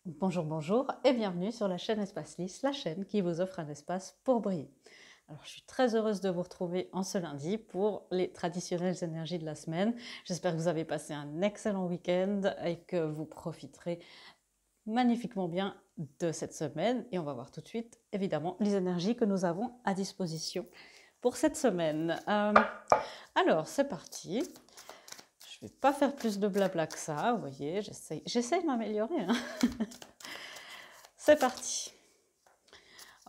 Bonjour, bonjour et bienvenue sur la chaîne Espace Lys, la chaîne qui vous offre un espace pour briller. Alors, je suis très heureuse de vous retrouver en ce lundi pour les traditionnelles énergies de la semaine. J'espère que vous avez passé un excellent week-end et que vous profiterez magnifiquement bien de cette semaine. Et on va voir tout de suite, évidemment, les énergies que nous avons à disposition pour cette semaine. Alors, c'est parti. Je ne vais pas faire plus de blabla que ça, vous voyez, j'essaye de m'améliorer, hein. C'est parti.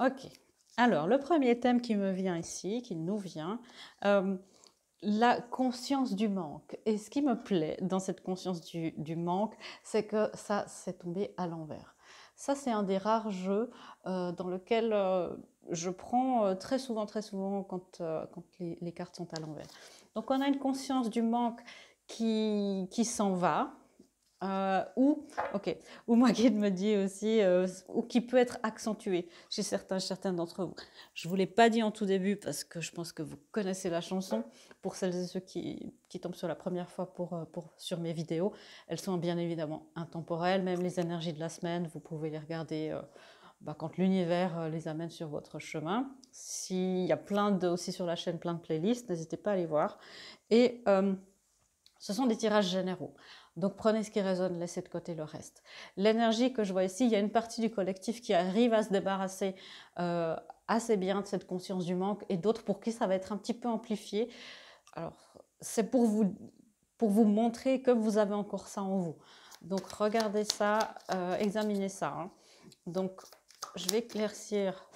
Ok. Alors, le premier thème qui me vient ici, qui nous vient, la conscience du manque. Et ce qui me plaît dans cette conscience du manque, c'est que ça s'est tombé à l'envers. Ça, c'est un des rares jeux dans lequel je prends très souvent quand les cartes sont à l'envers. Donc, on a une conscience du manque qui s'en va, ou, ok, ou moi qui me dit aussi, ou qui peut être accentué chez certains d'entre vous. Je ne vous l'ai pas dit en tout début parce que je pense que vous connaissez la chanson. Pour celles et ceux qui tombent sur la première fois sur mes vidéos, elles sont bien évidemment intemporelles. Même les énergies de la semaine, vous pouvez les regarder quand l'univers les amène sur votre chemin. S'il y a aussi sur la chaîne plein de playlists, n'hésitez pas à les voir. Et ce sont des tirages généraux. Donc prenez ce qui résonne, laissez de côté le reste. L'énergie que je vois ici, il y a une partie du collectif qui arrive à se débarrasser assez bien de cette conscience du manque et d'autres pour qui ça va être un petit peu amplifié. Alors c'est pour vous montrer que vous avez encore ça en vous. Donc regardez ça, examinez ça, hein. Donc je vais éclaircir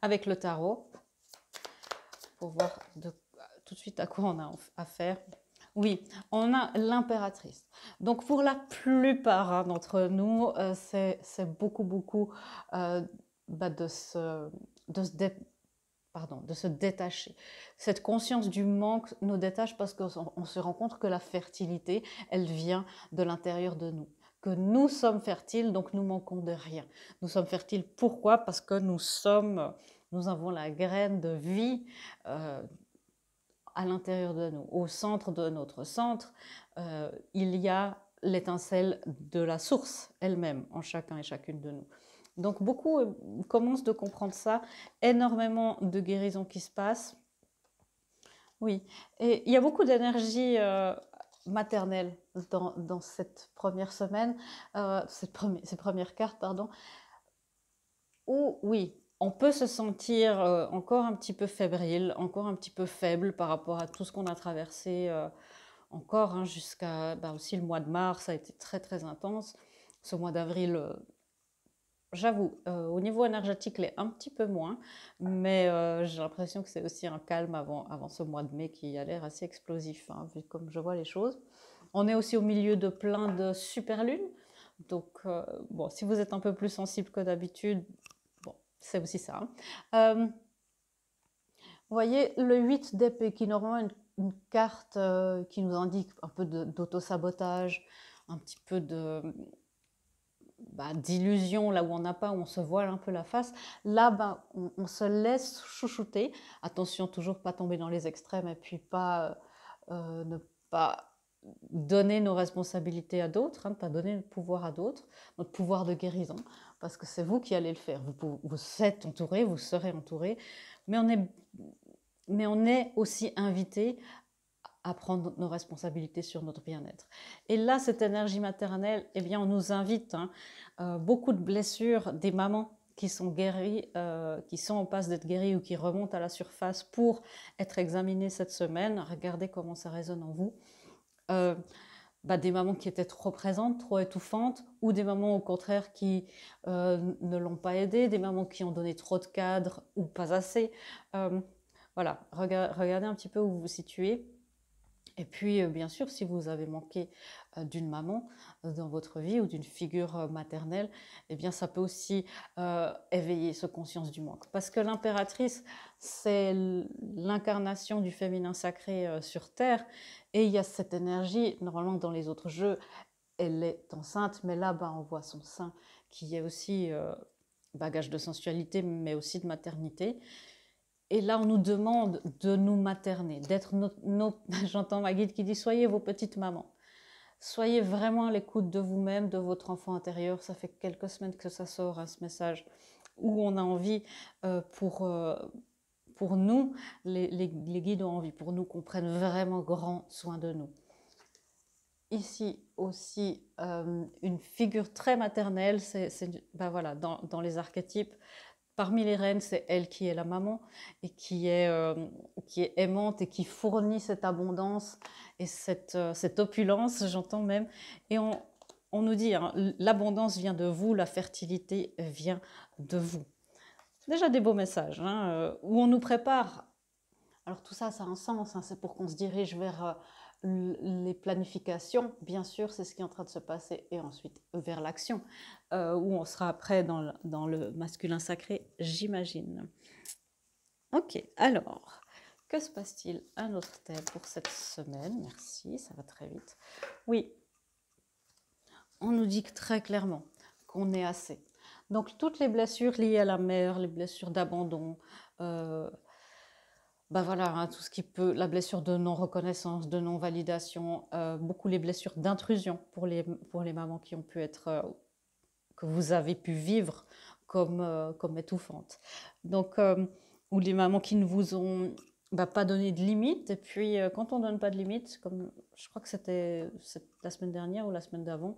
avec le tarot pour voir tout de suite à quoi on a affaire. Oui, on a l'impératrice. Donc pour la plupart d'entre nous, c'est beaucoup de se détacher. Cette conscience du manque nous détache parce qu'on se rend compte que la fertilité, elle vient de l'intérieur de nous. Que nous sommes fertiles, donc nous manquons de rien. Nous sommes fertiles, pourquoi? Parce que nous avons la graine de vie à l'intérieur de nous. Au centre de notre centre, il y a l'étincelle de la source elle-même en chacun et chacune de nous. Donc beaucoup commencent de comprendre ça, énormément de guérisons qui se passent. Oui, et il y a beaucoup d'énergie maternelle dans cette première semaine, ces premières cartes, pardon, où oui, on peut se sentir encore un petit peu fébrile, encore un petit peu faible par rapport à tout ce qu'on a traversé encore, hein, jusqu'à aussi le mois de mars, ça a été très très intense. Ce mois d'avril, j'avoue, au niveau énergétique, il est un petit peu moins, mais j'ai l'impression que c'est aussi un calme avant ce mois de mai qui a l'air assez explosif, hein, vu comme je vois les choses. On est aussi au milieu de plein de super lunes, donc bon, si vous êtes un peu plus sensible que d'habitude, bon, c'est aussi ça, hein. Vous voyez, le 8 d'épée, qui est normalement une carte qui nous indique un peu d'auto-sabotage, un petit peu d'illusion, là où on n'a pas, où on se voile un peu la face. Là, on se laisse chouchouter. Attention, toujours pas tomber dans les extrêmes et puis ne pas donner nos responsabilités à d'autres, hein, ne pas donner le pouvoir à d'autres, notre pouvoir de guérison, parce que c'est vous qui allez le faire. Vous êtes entouré, vous serez entouré, mais on est aussi invité à prendre nos responsabilités sur notre bien-être. Et là, cette énergie maternelle, eh bien, on nous invite, hein, beaucoup de blessures des mamans qui sont guéries, qui sont en passe d'être guéries ou qui remontent à la surface pour être examinées cette semaine. Regardez comment ça résonne en vous. Des mamans qui étaient trop présentes, trop étouffantes, ou des mamans au contraire qui ne l'ont pas aidé, des mamans qui ont donné trop de cadres ou pas assez. Voilà, regardez un petit peu où vous vous situez. Et puis, bien sûr, si vous avez manqué d'une maman dans votre vie ou d'une figure maternelle, eh bien, ça peut aussi éveiller ce conscience du manque. Parce que l'impératrice, c'est l'incarnation du féminin sacré sur Terre. Et il y a cette énergie, normalement dans les autres jeux, elle est enceinte, mais là, on voit son sein qui est aussi bagage de sensualité, mais aussi de maternité. Et là, on nous demande de nous materner, d'être j'entends ma guide qui dit « soyez vos petites mamans ». Soyez vraiment à l'écoute de vous-même, de votre enfant intérieur. Ça fait quelques semaines que ça sort, hein, ce message, où on a envie pour nous, les guides ont envie pour nous qu'on prenne vraiment grand soin de nous. Ici aussi, une figure très maternelle, ben voilà, dans les archétypes. Parmi les reines, c'est elle qui est la maman et qui est aimante et qui fournit cette abondance et cette opulence, j'entends même. Et on nous dit, hein, l'abondance vient de vous, la fertilité vient de vous. Déjà des beaux messages, hein, où on nous prépare. Alors tout ça, ça a un sens, hein, c'est pour qu'on se dirige vers les planifications, bien sûr, c'est ce qui est en train de se passer, et ensuite vers l'action, où on sera après dans le masculin sacré, j'imagine. Ok, alors, que se passe-t-il? Un autre thème pour cette semaine, merci, ça va très vite. Oui, on nous dit très clairement qu'on est assez. Donc toutes les blessures liées à la mère, les blessures d'abandon, ben voilà, hein, tout ce qui peut, la blessure de non-reconnaissance, de non-validation, beaucoup les blessures d'intrusion pour les mamans qui ont pu être, que vous avez pu vivre comme étouffantes. Donc, ou les mamans qui ne vous ont pas donné de limites. Et puis, quand on ne donne pas de limites, comme je crois que c'était la semaine dernière ou la semaine d'avant,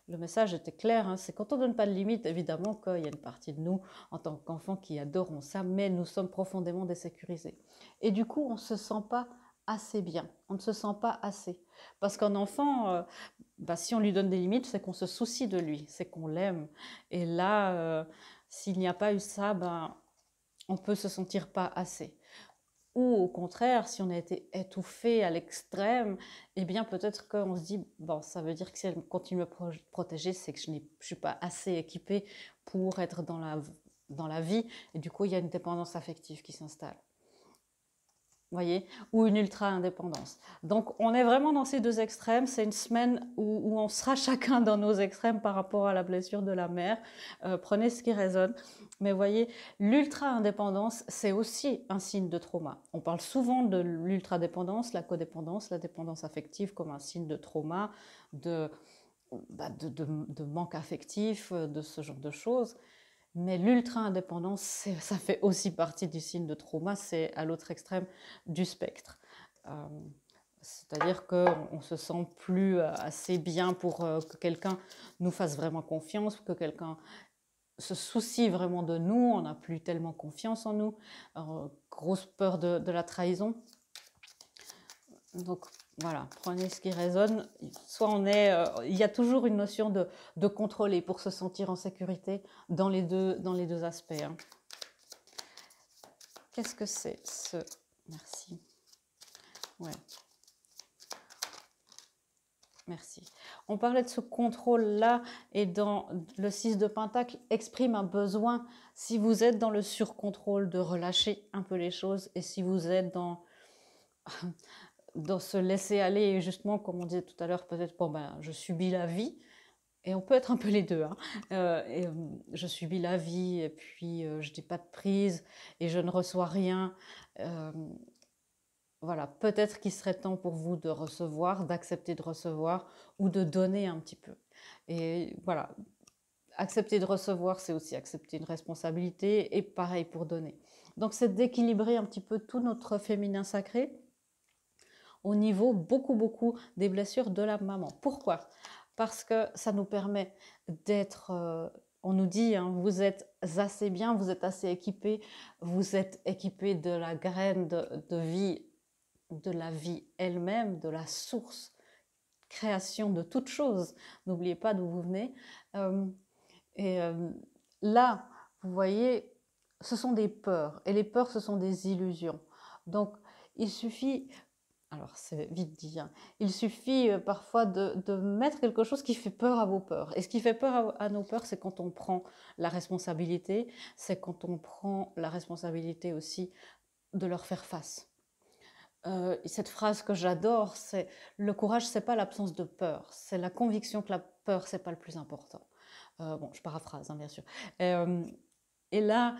le message était clair, hein, c'est quand on ne donne pas de limites, évidemment qu'il y a une partie de nous en tant qu'enfants qui adorons ça, mais nous sommes profondément désécurisés. Et du coup, on ne se sent pas assez bien, on ne se sent pas assez. Parce qu'un enfant, si on lui donne des limites, c'est qu'on se soucie de lui, c'est qu'on l'aime. Et là, s'il n'y a pas eu ça, on peut se sentir pas assez. Ou au contraire, si on a été étouffé à l'extrême, eh bien peut-être qu'on se dit, bon, ça veut dire que si elle continue à me protéger, c'est que je ne suis pas assez équipée pour être dans la vie. Et du coup, il y a une dépendance affective qui s'installe. Voyez, ou une ultra-indépendance. Donc, on est vraiment dans ces deux extrêmes. C'est une semaine où on sera chacun dans nos extrêmes par rapport à la blessure de la mère. Prenez ce qui résonne. Mais voyez, l'ultra-indépendance, c'est aussi un signe de trauma. On parle souvent de l'ultra-dépendance, la codépendance, la dépendance affective comme un signe de trauma, de manque affectif, de ce genre de choses. Mais l'ultra-indépendance, ça fait aussi partie du signe de trauma, c'est à l'autre extrême du spectre. C'est-à-dire qu'on ne se sent plus assez bien pour que quelqu'un nous fasse vraiment confiance, que quelqu'un se soucie vraiment de nous, on n'a plus tellement confiance en nous, grosse peur de la trahison. Donc voilà, prenez ce qui résonne. Soit il y a toujours une notion de contrôler pour se sentir en sécurité dans les deux aspects. Hein. Qu'est-ce que c'est ce... Merci. Ouais. Merci. On parlait de ce contrôle-là et dans le 6 de Pentacle exprime un besoin. Si vous êtes dans le surcontrôle, de relâcher un peu les choses, et si vous êtes dans se laisser aller, et justement, comme on disait tout à l'heure, peut-être, je subis la vie, et on peut être un peu les deux. Hein. Je subis la vie, et puis je n'ai pas de prise, et je ne reçois rien. Voilà, peut-être qu'il serait temps pour vous de recevoir, d'accepter de recevoir, ou de donner un petit peu. Et voilà, accepter de recevoir, c'est aussi accepter une responsabilité, et pareil pour donner. Donc c'est d'équilibrer un petit peu tout notre féminin sacré, au niveau beaucoup des blessures de la maman. Pourquoi? Parce que ça nous permet d'être, on nous dit, hein, vous êtes assez bien, vous êtes assez équipé, vous êtes équipé de la graine de vie, de la vie elle-même, de la source, création de toute chose. N'oubliez pas d'où vous venez. Là, vous voyez, ce sont des peurs, et les peurs, ce sont des illusions. Donc, il suffit... Alors, c'est vite dit. Hein. Il suffit parfois de mettre quelque chose qui fait peur à vos peurs. Et ce qui fait peur à nos peurs, c'est quand on prend la responsabilité, c'est quand on prend la responsabilité aussi de leur faire face. Cette phrase que j'adore, c'est « le courage, c'est pas l'absence de peur, c'est la conviction que la peur, c'est pas le plus important ». Bon, je paraphrase, hein, bien sûr. Et là,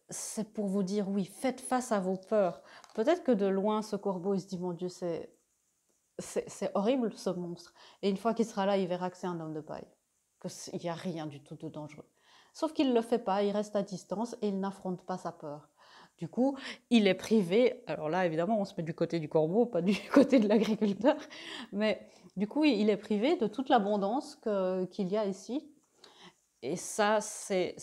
c'est pour vous dire, oui, faites face à vos peurs. Peut-être que de loin, ce corbeau, il se dit, mon Dieu, c'est c'est horrible ce monstre. Et une fois qu'il sera là, il verra que c'est un homme de paille, qu'il n'y a rien du tout de dangereux. Sauf qu'il ne le fait pas, il reste à distance et il n'affronte pas sa peur. Du coup, il est privé. Alors là, évidemment, on se met du côté du corbeau, pas du côté de l'agriculteur. Mais du coup, il est privé de toute l'abondance qu'il y a ici. Et ça, c'est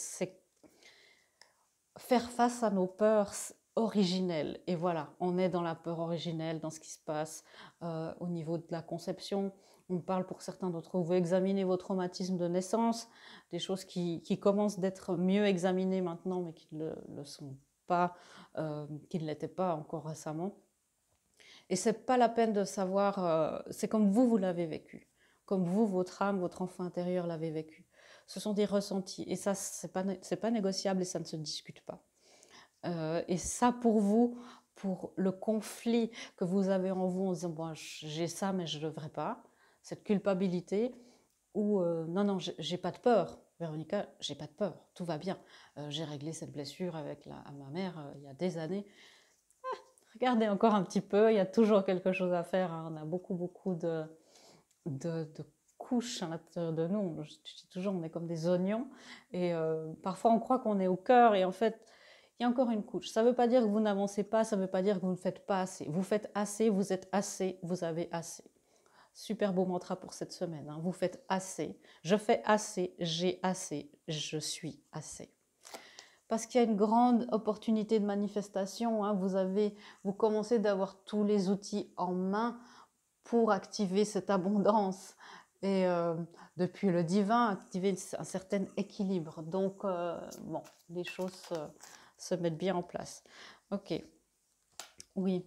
faire face à nos peurs originelles. Et voilà, on est dans la peur originelle, dans ce qui se passe au niveau de la conception. On parle pour certains d'entre vous, examinez vos traumatismes de naissance, des choses qui commencent d'être mieux examinées maintenant, mais qui ne le sont pas, qui ne l'étaient pas encore récemment. Et c'est pas la peine de savoir, c'est comme vous l'avez vécu, comme vous, votre âme, votre enfant intérieur l'avez vécu. Ce sont des ressentis, et ça, c'est pas négociable et ça ne se discute pas. Et ça, pour vous, pour le conflit que vous avez en vous en disant bon, j'ai ça, mais je ne devrais pas, cette culpabilité, ou non, j'ai pas de peur, Véronica, j'ai pas de peur, tout va bien. J'ai réglé cette blessure avec ma mère il y a des années. Regardez encore un petit peu, il y a toujours quelque chose à faire. Hein. On a beaucoup de couches à l'intérieur de nous. Je dis toujours, on est comme des oignons. Et parfois, on croit qu'on est au cœur. Et en fait, il y a encore une couche. Ça ne veut pas dire que vous n'avancez pas, ça ne veut pas dire que vous ne faites pas assez. Vous faites assez, vous êtes assez, vous avez assez. Super beau mantra pour cette semaine. Hein. Vous faites assez. Je fais assez, j'ai assez, je suis assez. Parce qu'il y a une grande opportunité de manifestation. Hein. Vous commencez d'avoir tous les outils en main pour activer cette abondance et depuis le divin, activer un certain équilibre. Donc, bon, les choses se mettent bien en place. Ok, oui,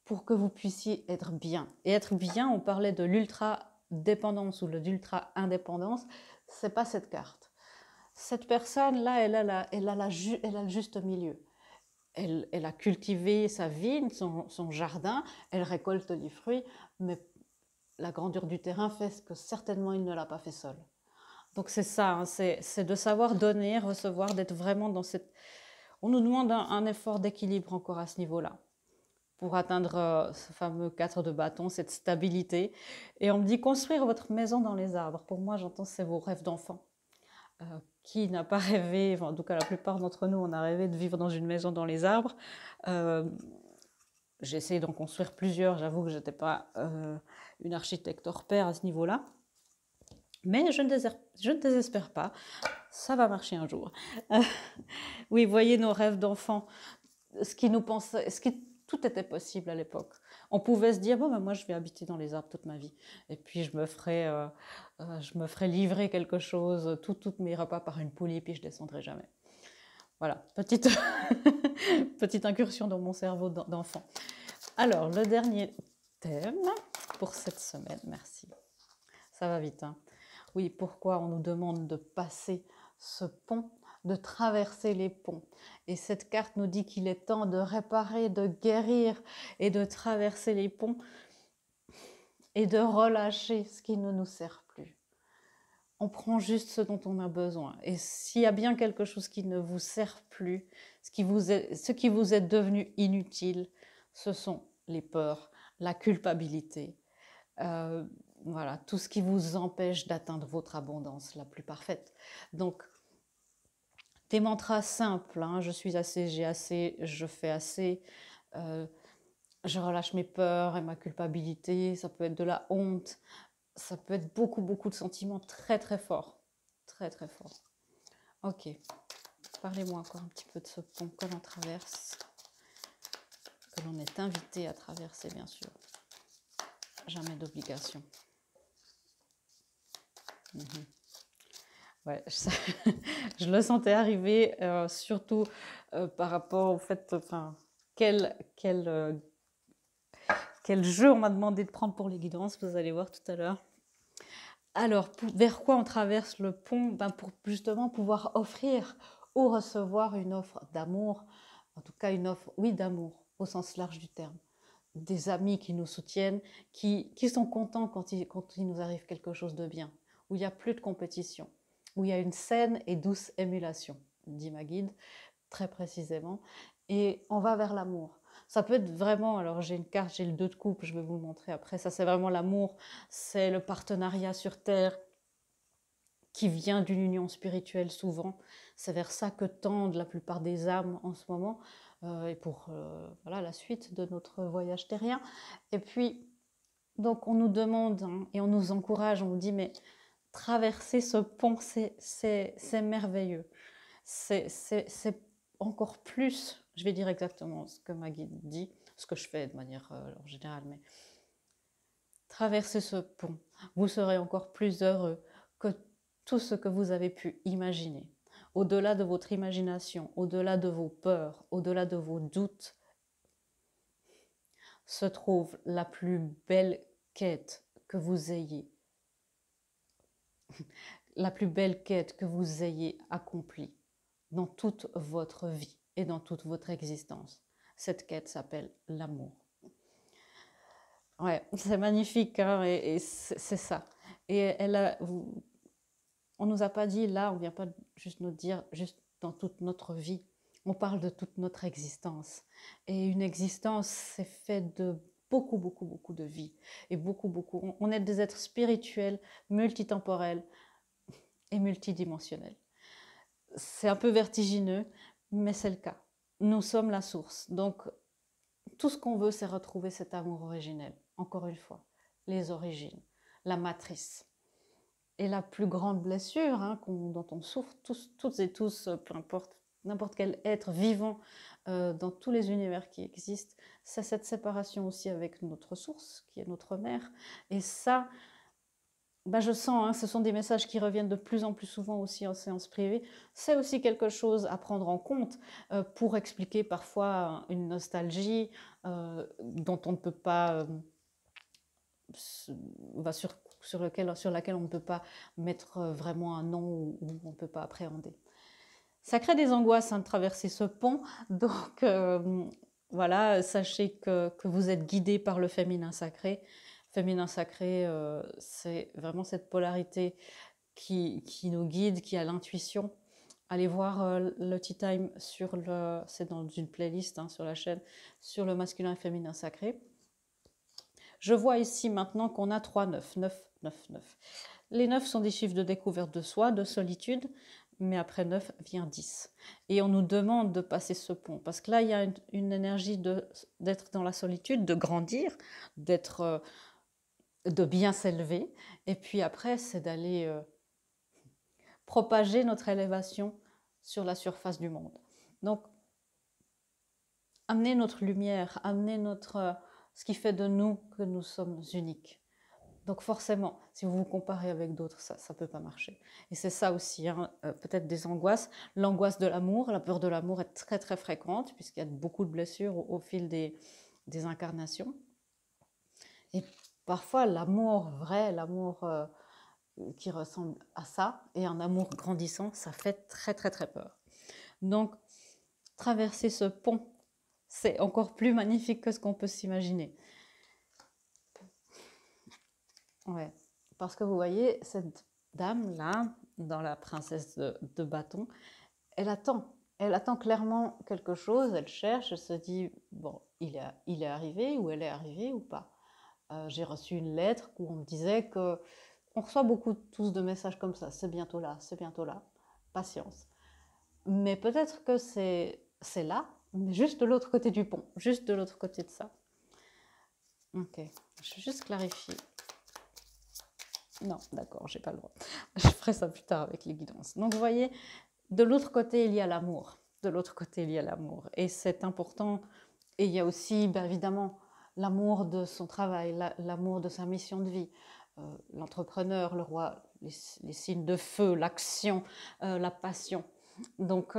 pour que vous puissiez être bien. Et être bien, on parlait de l'ultra-dépendance ou de l'ultra-indépendance, c'est pas cette carte. Cette personne-là, elle a le juste milieu. Elle a cultivé sa vigne, son jardin, elle récolte les fruits, mais la grandeur du terrain fait que certainement il ne l'a pas fait seul. Donc c'est ça, hein, c'est de savoir donner, recevoir, d'être vraiment dans cette... On nous demande un effort d'équilibre encore à ce niveau-là, pour atteindre ce fameux 4 de bâton, cette stabilité. Et on me dit construire votre maison dans les arbres. Pour moi, j'entends c'est vos rêves d'enfant. Qui n'a pas rêvé, enfin, en tout cas la plupart d'entre nous, on a rêvé de vivre dans une maison dans les arbres. J'ai essayé d'en construire plusieurs, j'avoue que je n'étais pas une architecte hors pair à ce niveau-là. Mais je ne désespère pas, ça va marcher un jour. Oui, voyez nos rêves d'enfants, tout était possible à l'époque. On pouvait se dire, bon, ben moi je vais habiter dans les arbres toute ma vie. Et puis je me ferai livrer quelque chose, tous mes repas par une poulie, puis je ne descendrai jamais. Voilà, petite, petite incursion dans mon cerveau d'enfant. Alors, le dernier thème pour cette semaine, merci. Ça va vite, hein. Oui, pourquoi on nous demande de passer ce pont, de traverser les ponts. Et cette carte nous dit qu'il est temps de réparer, de guérir et de traverser les ponts et de relâcher ce qui ne nous sert plus. On prend juste ce dont on a besoin. Et s'il y a bien quelque chose qui ne vous sert plus, ce qui vous est devenu inutile, ce sont les peurs, la culpabilité, voilà, tout ce qui vous empêche d'atteindre votre abondance la plus parfaite. Donc, des mantras simples, hein, je suis assez, j'ai assez, je fais assez, je relâche mes peurs et ma culpabilité, ça peut être de la honte, ça peut être beaucoup de sentiments très forts, très forts. Ok, parlez-moi encore un petit peu de ce pont que l'on traverse, que l'on est invité à traverser bien sûr, jamais d'obligation. Ouais, je le sentais arriver, surtout par rapport au fait, enfin, quel jeu on m'a demandé de prendre pour les guidances, vous allez voir tout à l'heure. Alors, vers quoi on traverse le pont? Ben, pour justement pouvoir offrir ou recevoir une offre d'amour, en tout cas une offre, oui, d'amour, au sens large du terme. Des amis qui nous soutiennent, qui sont contents quand il nous arrive quelque chose de bien, où il n'y a plus de compétition, où il y a une saine et douce émulation, dit ma guide, très précisément, et on va vers l'amour. Ça peut être vraiment, alors j'ai une carte, j'ai le 2 de coupe, je vais vous le montrer après. Ça, c'est vraiment l'amour, c'est le partenariat sur Terre qui vient d'une union spirituelle souvent. C'est vers ça que tendent la plupart des âmes en ce moment, et pour voilà, la suite de notre voyage terrien. Et puis, donc on nous demande hein, et on nous encourage, on nous dit, mais traverser ce pont, c'est merveilleux. C'est encore plus, je vais dire exactement ce que ma guide dit, ce que je fais de manière en général, mais traverser ce pont, vous serez encore plus heureux que tout ce que vous avez pu imaginer. Au-delà de votre imagination, au-delà de vos peurs, au-delà de vos doutes, se trouve la plus belle quête que vous ayez. La plus belle quête que vous ayez accomplie dans toute votre vie et dans toute votre existence. Cette quête s'appelle l'amour. Ouais, c'est magnifique, hein, et c'est ça. Et on nous a pas dit là, on vient pas juste nous dire juste dans toute notre vie. On parle de toute notre existence. Et une existence, c'est fait de beaucoup, beaucoup, beaucoup de vie. Et beaucoup, beaucoup. On est des êtres spirituels, multitemporels et multidimensionnels. C'est un peu vertigineux, mais c'est le cas. Nous sommes la source. Donc, tout ce qu'on veut, c'est retrouver cet amour originel. Encore une fois, les origines, la matrice. Et la plus grande blessure hein, dont on souffre toutes et tous, peu importe, n'importe quel être vivant dans tous les univers qui existent, c'est cette séparation aussi avec notre source, qui est notre mère. Et ça, bah je sens, hein, ce sont des messages qui reviennent de plus en plus souvent aussi en séance privée. C'est aussi quelque chose à prendre en compte pour expliquer parfois une nostalgie dont on ne peut pas, sur laquelle on ne peut pas mettre vraiment un nom ou on ne peut pas appréhender. Ça crée des angoisses hein, de traverser ce pont, donc voilà, sachez que vous êtes guidé par le féminin sacré. Féminin sacré, c'est vraiment cette polarité qui nous guide, qui a l'intuition. Allez voir le Tea Time c'est dans une playlist hein, sur la chaîne, sur le masculin et féminin sacré. Je vois ici maintenant qu'on a 3 9, 9, 9, 9. Les 9 sont des chiffres de découverte de soi, de solitude, mais après 9 vient 10. Et on nous demande de passer ce pont, parce que là, il y a une énergie d'être dans la solitude, de grandir, de bien s'élever. Et puis après, c'est d'aller propager notre élévation sur la surface du monde. Donc, amener notre lumière, amener ce qui fait de nous que nous sommes uniques. Donc forcément, si vous vous comparez avec d'autres, ça ne peut pas marcher. Et c'est ça aussi, hein, peut-être des angoisses. L'angoisse de l'amour, la peur de l'amour est très très fréquente, puisqu'il y a beaucoup de blessures au fil des incarnations. Et parfois, l'amour vrai, l'amour qui ressemble à ça, et un amour grandissant, ça fait très très très peur. Donc, traverser ce pont, c'est encore plus magnifique que ce qu'on peut s'imaginer. Ouais, parce que vous voyez, cette dame-là, dans la princesse de bâton, elle attend clairement quelque chose, elle cherche, elle se dit, bon, il est arrivé ou elle est arrivée ou pas. J'ai reçu une lettre où on me disait que on reçoit beaucoup tous de messages comme ça, c'est bientôt là, patience. Mais peut-être que c'est là, mais juste de l'autre côté du pont, juste de l'autre côté de ça. Ok, je vais juste clarifier. Non, d'accord, j'ai pas le droit. Je ferai ça plus tard avec les guidances. Donc vous voyez, de l'autre côté, il y a l'amour. De l'autre côté, il y a l'amour. Et c'est important. Et il y a aussi, bien évidemment, l'amour de son travail, l'amour de sa mission de vie. L'entrepreneur, le roi, les signes de feu, l'action, la passion. Donc,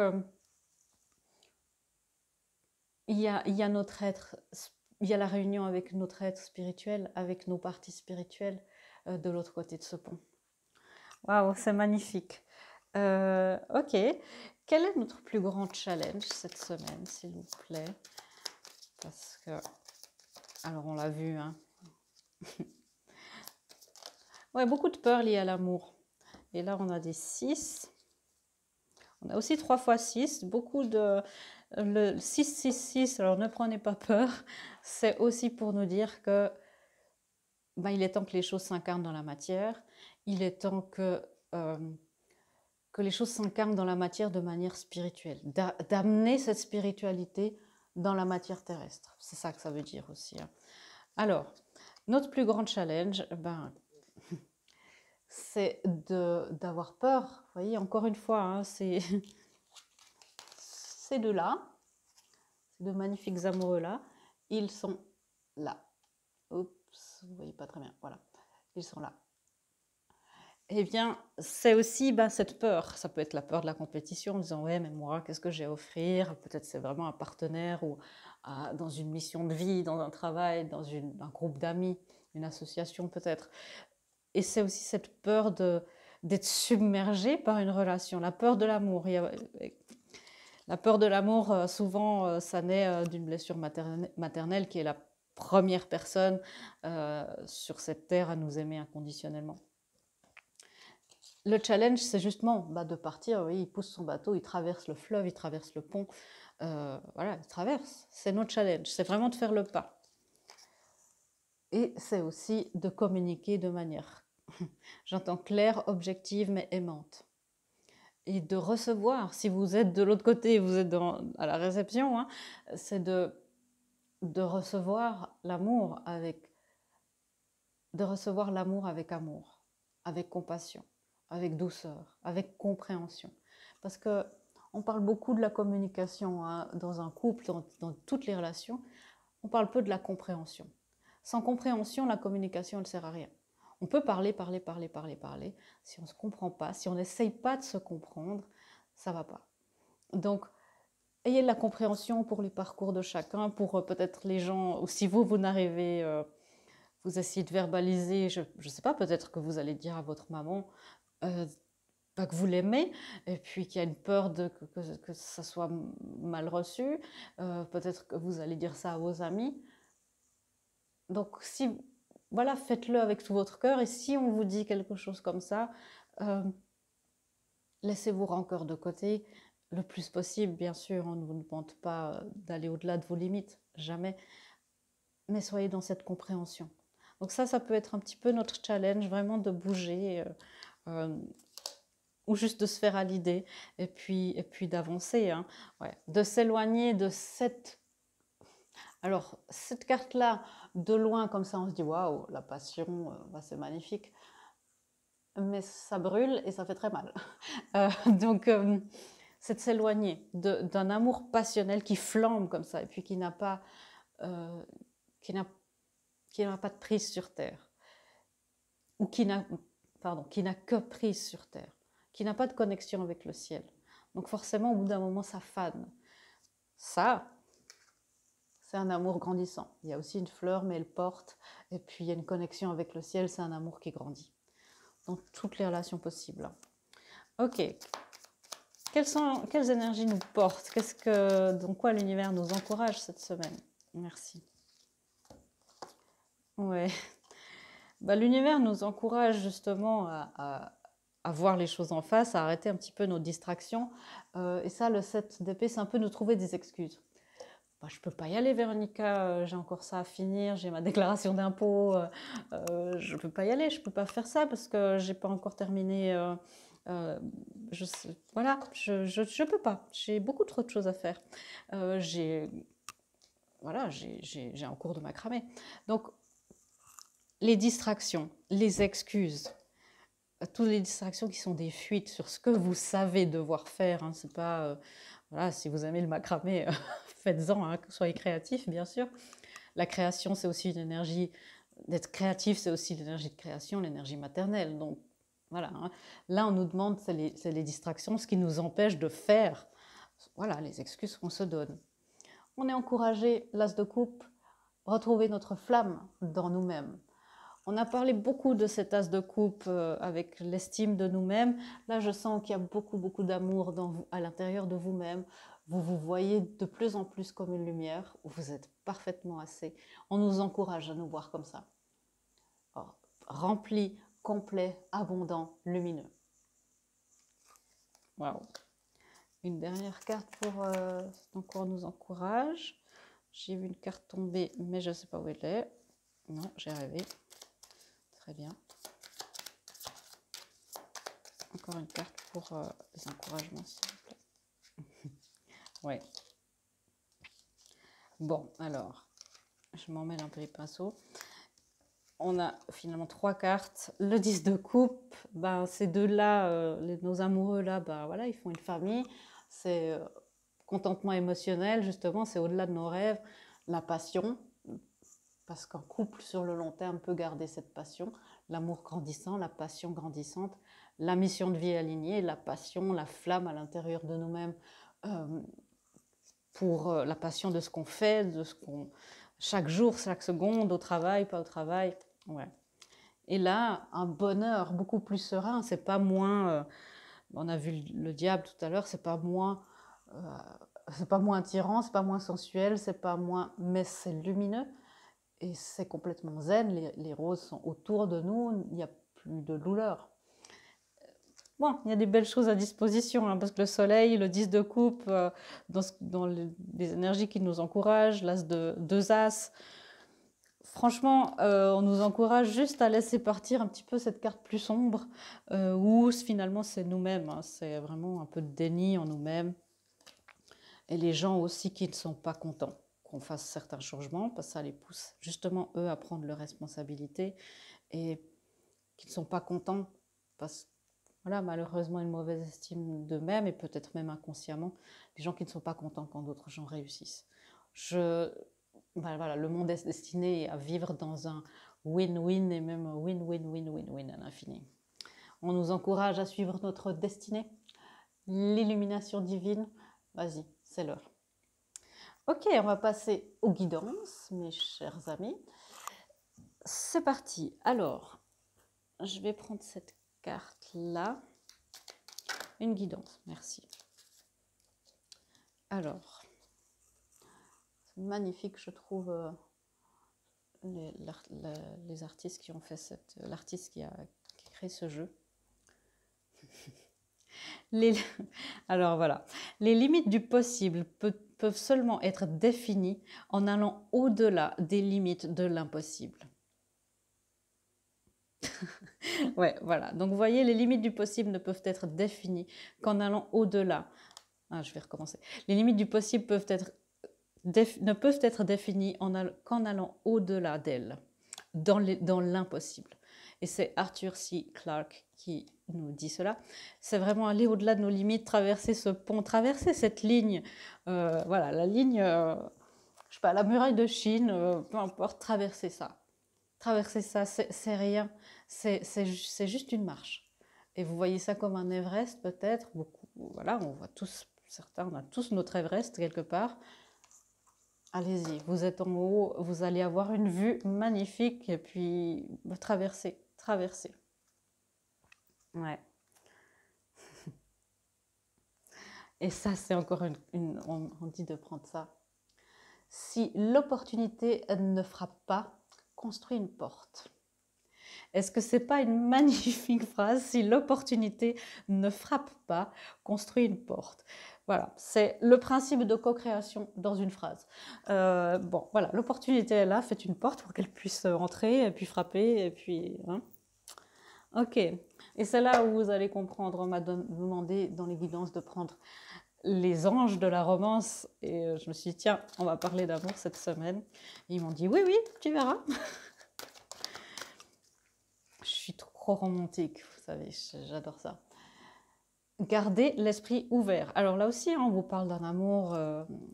il y a notre être, il y a la réunion avec notre être spirituel, avec nos parties spirituelles de l'autre côté de ce pont. Waouh, c'est magnifique. Ok, quel est notre plus grand challenge cette semaine, s'il vous plaît? Parce que, alors on l'a vu, hein. Ouais, beaucoup de peur liée à l'amour. Et là, on a des 6. On a aussi 3 x 6, beaucoup de... Le 666, alors ne prenez pas peur, c'est aussi pour nous dire que il est temps que les choses s'incarnent dans la matière, il est temps que les choses s'incarnent dans la matière de manière spirituelle, d'amener cette spiritualité dans la matière terrestre. C'est ça que ça veut dire aussi. Hein. Alors, notre plus grand challenge, c'est d'avoir peur. Vous voyez, encore une fois, hein, c'est ces deux-là, ces deux magnifiques amoureux-là, ils sont là. Oups, vous ne voyez pas très bien. Voilà, ils sont là. Eh bien, c'est aussi cette peur. Ça peut être la peur de la compétition en disant ouais, mais moi, qu'est-ce que j'ai à offrir? Peut-être c'est vraiment un partenaire ou dans une mission de vie, dans un travail, dans un groupe d'amis, une association peut-être. Et c'est aussi cette peur d'être submergé par une relation, la peur de l'amour. La peur de l'amour, souvent, ça naît d'une blessure maternelle qui est la première personne sur cette terre à nous aimer inconditionnellement. Le challenge, c'est justement de partir. Oui, il pousse son bateau, il traverse le fleuve, il traverse le pont. Voilà, il traverse. C'est notre challenge. C'est vraiment de faire le pas. Et c'est aussi de communiquer de manière, j'entends claire, objective, mais aimante. Et de recevoir, si vous êtes de l'autre côté, vous êtes à la réception, hein, c'est de recevoir l'amour avec amour, avec compassion, avec douceur, avec compréhension. Parce que on parle beaucoup de la communication hein, dans un couple, dans toutes les relations. On parle peu de la compréhension. Sans compréhension, la communication ne sert à rien. On peut parler. Si on ne se comprend pas, si on n'essaye pas de se comprendre, ça ne va pas. Donc, ayez de la compréhension pour les parcours de chacun, pour peut-être les gens, ou si vous n'arrivez, vous essayez de verbaliser, je ne sais pas, peut-être que vous allez dire à votre maman pas que vous l'aimez, et puis qu'il y a une peur que ça soit mal reçu, peut-être que vous allez dire ça à vos amis. Donc, voilà, faites-le avec tout votre cœur, et si on vous dit quelque chose comme ça, laissez vos rancœurs de côté le plus possible, bien sûr, on ne vous demande pas d'aller au-delà de vos limites, jamais, mais soyez dans cette compréhension. Donc ça peut être un petit peu notre challenge, vraiment de bouger, ou juste de se faire à l'idée, et puis d'avancer, hein. Ouais, de s'éloigner de cette... Alors, cette carte-là, de loin, comme ça, on se dit, waouh, la passion, c'est magnifique. Mais ça brûle et ça fait très mal. Donc, c'est de s'éloigner d'un amour passionnel qui flambe comme ça, et puis qui n'a pas de prise sur terre. Ou qui n'a que prise sur terre, qui n'a pas de connexion avec le ciel. Donc forcément, au bout d'un moment, ça fane. Ça, c'est un amour grandissant. Il y a aussi une fleur, mais elle porte. Et puis, il y a une connexion avec le ciel, c'est un amour qui grandit. Dans toutes les relations possibles. Ok. Quelles énergies nous portent? Dans quoi l'univers nous encourage cette semaine? Merci. Ouais. L'univers nous encourage justement à voir les choses en face, à arrêter un petit peu nos distractions. Et ça, le 7 d'épée, c'est un peu nous trouver des excuses. Je ne peux pas y aller, Véronica, j'ai encore ça à finir, j'ai ma déclaration d'impôt, je ne peux pas y aller, je ne peux pas faire ça parce que je n'ai pas encore terminé. Voilà, je ne peux pas, j'ai beaucoup trop de choses à faire. J'ai un cours de macramé. Donc, les distractions, les excuses, toutes les distractions qui sont des fuites sur ce que vous savez devoir faire, hein, c'est pas... voilà, si vous aimez le macramé, faites-en, hein, soyez créatifs, bien sûr. La création, c'est aussi une énergie, d'être créatif, c'est aussi l'énergie de création, l'énergie maternelle. Donc, voilà. Hein. Là, on nous demande, c'est les distractions, ce qui nous empêche de faire, voilà, les excuses qu'on se donne. On est encouragé, l'as de coupe, retrouver notre flamme dans nous-mêmes. On a parlé beaucoup de cet as de coupe avec l'estime de nous-mêmes. Là, je sens qu'il y a beaucoup, beaucoup d'amour à l'intérieur de vous-même. Vous vous voyez de plus en plus comme une lumière. Vous êtes parfaitement assez. On nous encourage à nous voir comme ça. Or, rempli, complet, abondant, lumineux. Waouh! Une dernière carte pour encore nous encourage. J'ai vu une carte tomber, mais je ne sais pas où elle est. Non, j'ai rêvé. Très bien. Encore une carte pour les encouragements, s'il vous plaît. Ouais. Bon, alors, je m'en mêle un peu les pinceaux. On a finalement 3 cartes. Le 10 de coupe, ben, ces deux-là, nos amoureux-là, ben, voilà, ils font une famille. C'est contentement émotionnel, justement, c'est au-delà de nos rêves. La passion, parce qu'un couple sur le long terme peut garder cette passion. L'amour grandissant, la passion grandissante, la mission de vie alignée, la passion, la flamme à l'intérieur de nous-mêmes pour la passion de ce qu'on fait, de ce qu'on... chaque jour, chaque seconde, au travail, pas au travail. Ouais. Et là, un bonheur beaucoup plus serein, c'est pas moins... on a vu le diable tout à l'heure, c'est pas moins attirant, c'est pas moins sensuel, c'est pas moins... mais c'est lumineux. Et c'est complètement zen, les roses sont autour de nous, il n'y a plus de douleur. Bon, il y a des belles choses à disposition, hein, parce que le soleil, le 10 de coupe, dans les énergies qui nous encouragent, l'as de 2 as, franchement, on nous encourage juste à laisser partir un petit peu cette carte plus sombre, où finalement c'est nous-mêmes, hein, c'est vraiment un peu de déni en nous-mêmes. Et les gens aussi qui ne sont pas contents qu'on fasse certains changements, parce que ça les pousse justement, eux, à prendre leurs responsabilités, et qui ne sont pas contents parce que, voilà, malheureusement, une mauvaise estime d'eux-mêmes, et peut-être même inconsciemment, les gens qui ne sont pas contents quand d'autres gens réussissent. Voilà, le monde est destiné à vivre dans un win-win, et même win-win-win-win-win à l'infini. On nous encourage à suivre notre destinée, l'illumination divine. Vas-y, c'est l'heure. Ok, on va passer aux guidances, mes chers amis. C'est parti. Alors, je vais prendre cette carte-là. Une guidance, merci. Alors, c'est magnifique, je trouve, les artistes qui ont fait l'artiste qui a créé ce jeu. Alors voilà, les limites du possible peuvent seulement être définies en allant au-delà des limites de l'impossible. Ouais, voilà. Donc vous voyez, les limites du possible ne peuvent être définies qu'en allant au-delà. Ah, je vais recommencer. Les limites du possible ne peuvent être définies qu'en allant au-delà d'elles, dans l'impossible. Et c'est Arthur C. Clarke qui nous dit cela. C'est vraiment aller au-delà de nos limites, traverser ce pont, traverser cette ligne. Voilà, la ligne, je sais pas, la muraille de Chine, peu importe, traverser ça. Traverser ça, c'est rien. C'est juste une marche. Et vous voyez ça comme un Everest peut-être. Beaucoup, voilà, on voit tous, certains, on a tous notre Everest quelque part. Allez-y, vous êtes en haut, vous allez avoir une vue magnifique et puis traverser. Ouais. Et ça, c'est encore on dit de prendre ça. Si l'opportunité ne frappe pas, construis une porte. Est-ce que c'est pas une magnifique phrase? Si l'opportunité ne frappe pas, construis une porte. Voilà, c'est le principe de co-création dans une phrase. Bon, voilà, l'opportunité est là, faites une porte pour qu'elle puisse rentrer, et puis frapper, et puis... Hein. Ok, et c'est là où vous allez comprendre, on m'a demandé dans les guidances de prendre les anges de la romance, et je me suis dit, tiens, on va parler d'amour cette semaine. Et ils m'ont dit, oui, oui, tu verras. Je suis trop romantique, vous savez, j'adore ça. Garder l'esprit ouvert. Alors là aussi, on vous parle d'un amour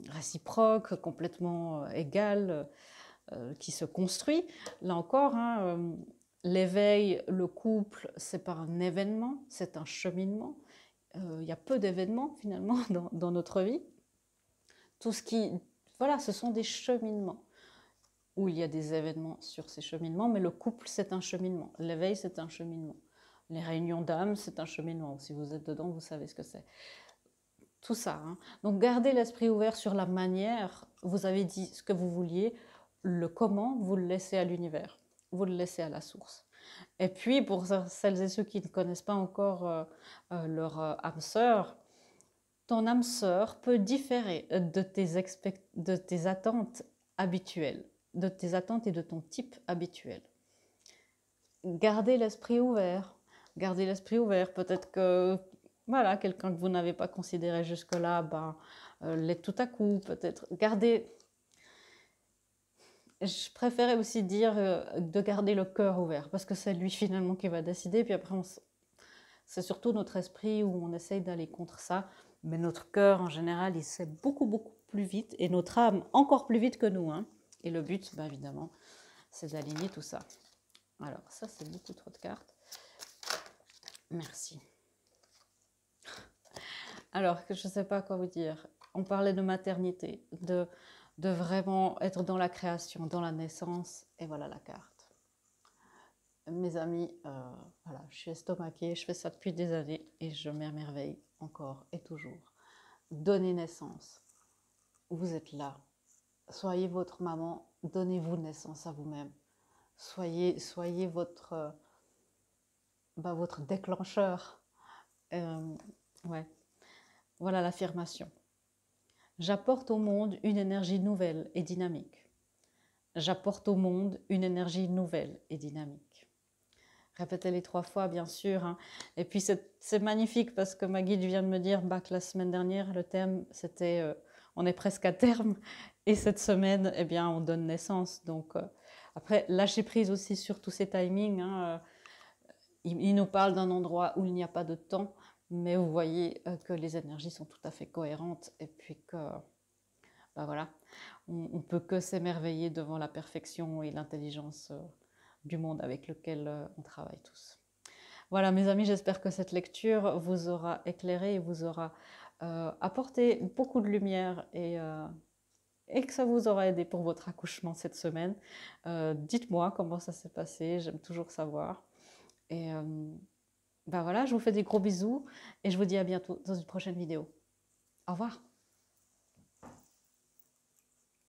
réciproque, complètement égal, qui se construit. Là encore, hein, l'éveil, le couple, c'est pas un événement, c'est un cheminement. Il y a peu d'événements finalement dans notre vie. Tout ce qui... Voilà, ce sont des cheminements où il y a des événements sur ces cheminements, mais le couple, c'est un cheminement. L'éveil, c'est un cheminement. Les réunions d'âme, c'est un cheminement. Si vous êtes dedans, vous savez ce que c'est. Tout ça. Hein. Donc, gardez l'esprit ouvert sur la manière. Vous avez dit ce que vous vouliez. Le comment, vous le laissez à l'univers. Vous le laissez à la source. Et puis, pour celles et ceux qui ne connaissent pas encore leur âme sœur, ton âme sœur peut différer de tes attentes habituelles, de tes attentes et de ton type habituel. Gardez l'esprit ouvert. Gardez l'esprit ouvert. Peut-être que voilà, quelqu'un que vous n'avez pas considéré jusque-là, l'est tout à coup. Peut-être gardez. Je préférais aussi dire de garder le cœur ouvert parce que c'est lui finalement qui va décider. Puis après, c'est surtout notre esprit où on essaye d'aller contre ça. Mais notre cœur, en général, il sait beaucoup, beaucoup plus vite et notre âme encore plus vite que nous. Hein. Et le but, évidemment, c'est d'aligner tout ça. Alors, ça, c'est beaucoup trop de cartes. Merci. Alors, je ne sais pas quoi vous dire. On parlait de maternité, de vraiment être dans la création, dans la naissance. Et voilà la carte. Mes amis, voilà, je suis estomaquée, je fais ça depuis des années et je m'émerveille encore et toujours. Donnez naissance. Vous êtes là. Soyez votre maman, donnez-vous naissance à vous-même. Soyez votre déclencheur. Ouais. Voilà l'affirmation. J'apporte au monde une énergie nouvelle et dynamique. J'apporte au monde une énergie nouvelle et dynamique. Répétez-les 3 fois, bien sûr. Hein. Et puis, c'est magnifique parce que ma guide vient de me dire que la semaine dernière, le thème, c'était on est presque à terme. Et cette semaine, eh bien, on donne naissance. Donc, après, lâchez prise aussi sur tous ces timings. Hein. Il nous parle d'un endroit où il n'y a pas de temps. Mais vous voyez que les énergies sont tout à fait cohérentes et puis que, voilà, on ne peut que s'émerveiller devant la perfection et l'intelligence du monde avec lequel on travaille tous. Voilà mes amis, j'espère que cette lecture vous aura éclairé et vous aura apporté beaucoup de lumière et que ça vous aura aidé pour votre accouchement cette semaine. Dites-moi comment ça s'est passé, j'aime toujours savoir. Et voilà, je vous fais des gros bisous et je vous dis à bientôt dans une prochaine vidéo. Au revoir.